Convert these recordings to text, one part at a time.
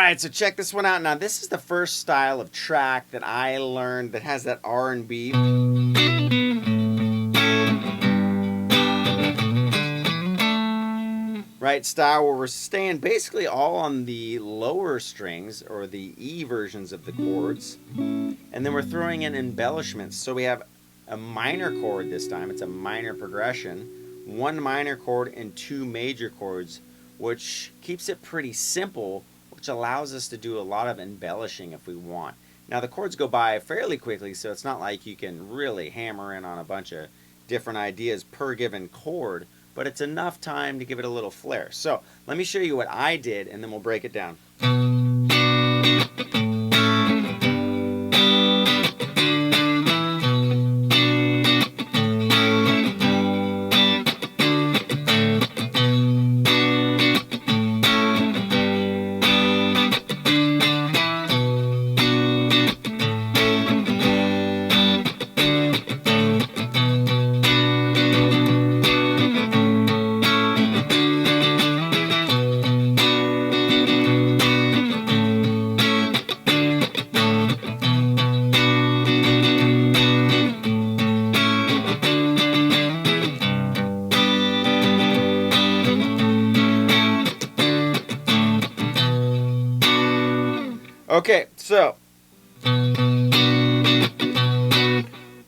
right, so check this one out. Now, this is the first style of track that I learned that has that R&B. Right, style where we're staying basically all on the lower strings or the E versions of the chords, and then we're throwing in embellishments. So we have a minor chord this time. It's a minor progression, one minor chord and two major chords, which keeps it pretty simple, which allows us to do a lot of embellishing if we want. Now the chords go by fairly quickly, so it's not like you can really hammer in on a bunch of different ideas per given chord, but it's enough time to give it a little flair. So let me show you what I did, and then we'll break it down. Okay, so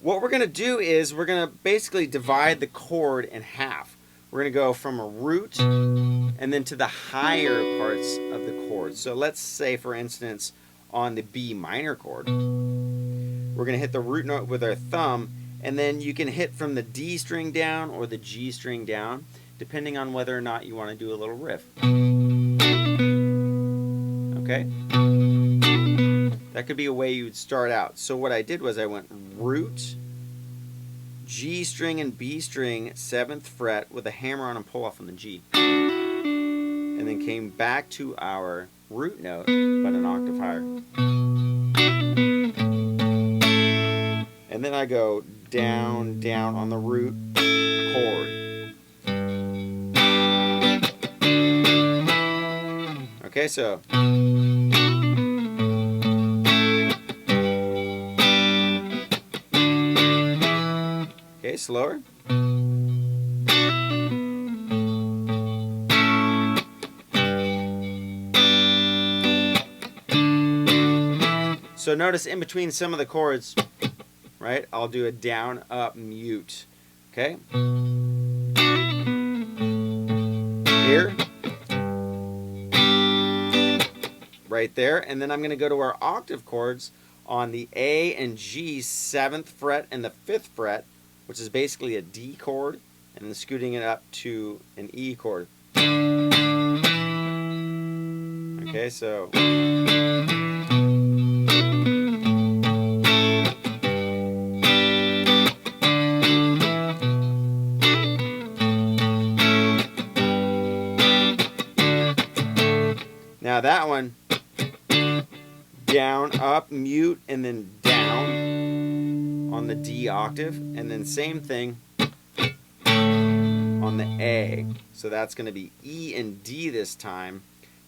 what we're going to do is we're going to basically divide the chord in half. We're going to go from a root and then to the higher parts of the chord. So let's say, for instance, on the B minor chord, we're going to hit the root note with our thumb, and then you can hit from the D string down or the G string down, depending on whether or not you want to do a little riff. Okay? That could be a way you would start out. So what I did was I went root, G string and B string, 7th fret with a hammer on and pull off on the G. And then came back to our root note, but an octave higher. And then I go down, down on the root chord. Okay, so slower. So notice in between some of the chords, right, I'll do a down, up, mute. Okay? Here. Right there. And then I'm going to go to our octave chords on the A and G, 7th fret and the 5th fret, which is basically a D chord, and then scooting it up to an E chord. Okay, so now that one, down, up, mute, and then down on the D octave, and then same thing on the A. So that's going to be E and D this time,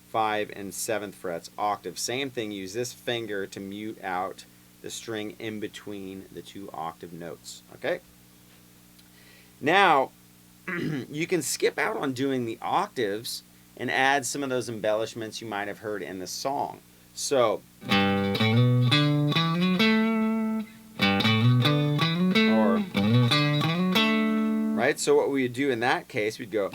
5 and 7th frets, octave. Same thing, use this finger to mute out the string in between the two octave notes. Okay? Now, you can skip out on doing the octaves and add some of those embellishments you might have heard in the song. So, right? So what we would do in that case, we'd go.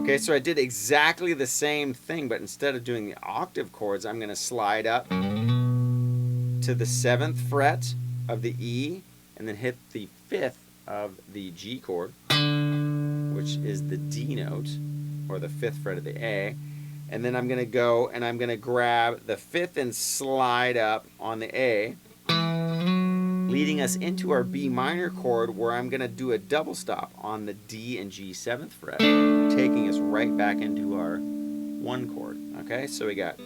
Okay, so I did exactly the same thing, but instead of doing the octave chords, I'm going to slide up to the 7th fret of the E, and then hit the 5th of the G chord, which is the D note, or the 5th fret of the A. And then I'm going to go and I'm going to grab the 5th and slide up on the A, leading us into our B minor chord, where I'm going to do a double stop on the D and G 7th fret, taking us right back into our 1 chord. Okay, so we got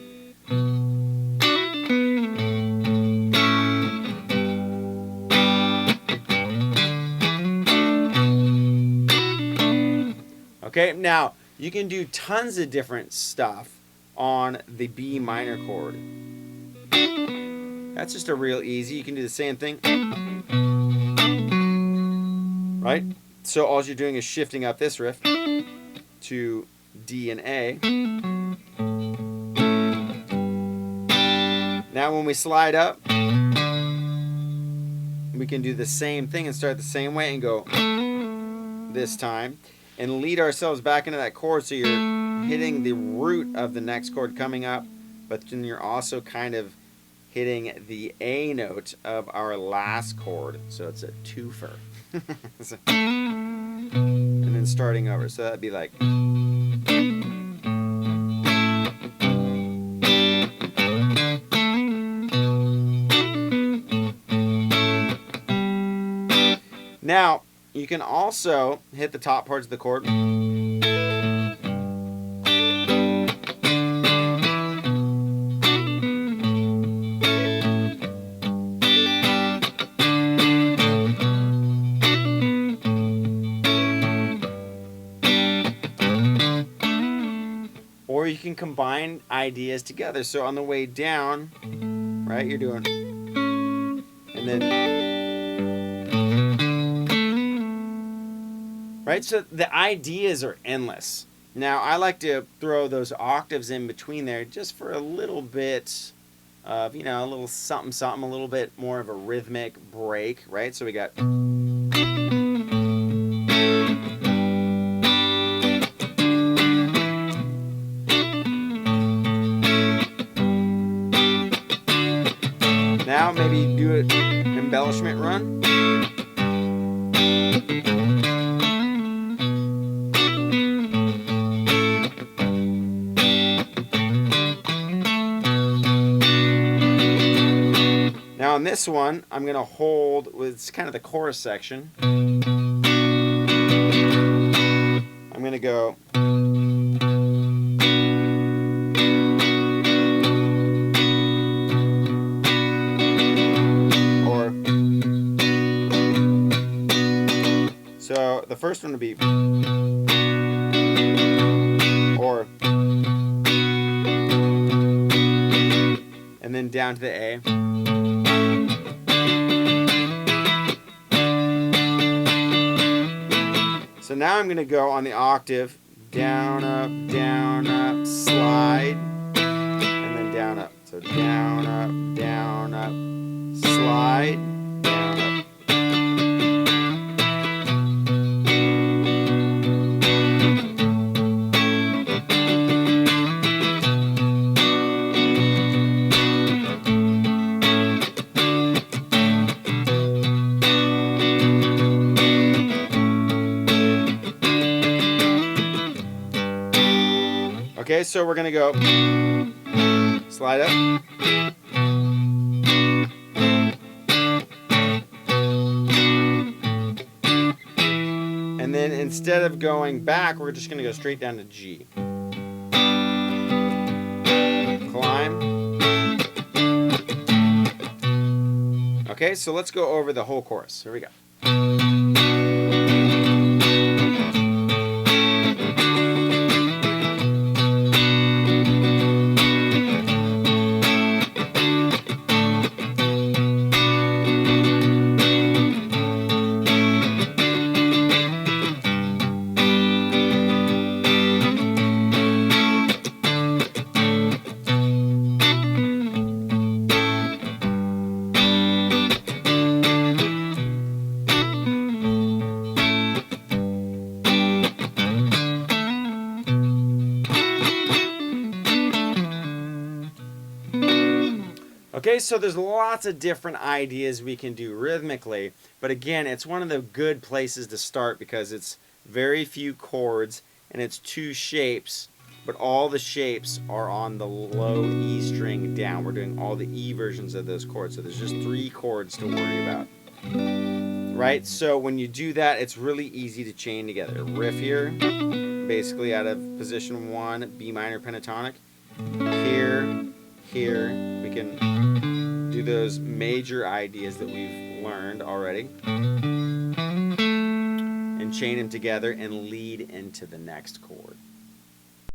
Okay, now you can do tons of different stuff on the B minor chord. That's just a real easy. You can do the same thing. Right? So all you're doing is shifting up this riff to D and A. Now when we slide up, we can do the same thing and start the same way and go this time and lead ourselves back into that chord, so you're hitting the root of the next chord coming up, but then you're also kind of hitting the A note of our last chord, so it's a twofer. And then starting over, so that'd be like. Now, you can also hit the top parts of the chord. Or you can combine ideas together. So on the way down, right, you're doing, and then, right? So the ideas are endless. Now, I like to throw those octaves in between there just for a little bit of, you know, a little something, something, a little bit more of a rhythmic break, right? So we got. Now maybe do an embellishment run. Now on this one, I'm going to hold with, it's kind of the chorus section. I'm going to go. So the first one would be, or, and then down to the A. So now I'm going to go on the octave, down, up, slide, and then down, up. So down, up, slide, down, up. Okay, so we're going to go slide up. And then instead of going back, we're just going to go straight down to G. Climb. Okay, so let's go over the whole chorus. Here we go. Okay, so there's lots of different ideas we can do rhythmically, but again, it's one of the good places to start because it's very few chords and it's two shapes, but all the shapes are on the low E string down. We're doing all the E versions of those chords, so there's just 3 chords to worry about. Right, so when you do that, it's really easy to chain together. Riff here, basically out of position 1, B minor pentatonic. Here, we can do those major ideas that we've learned already. And chain them together and lead into the next chord.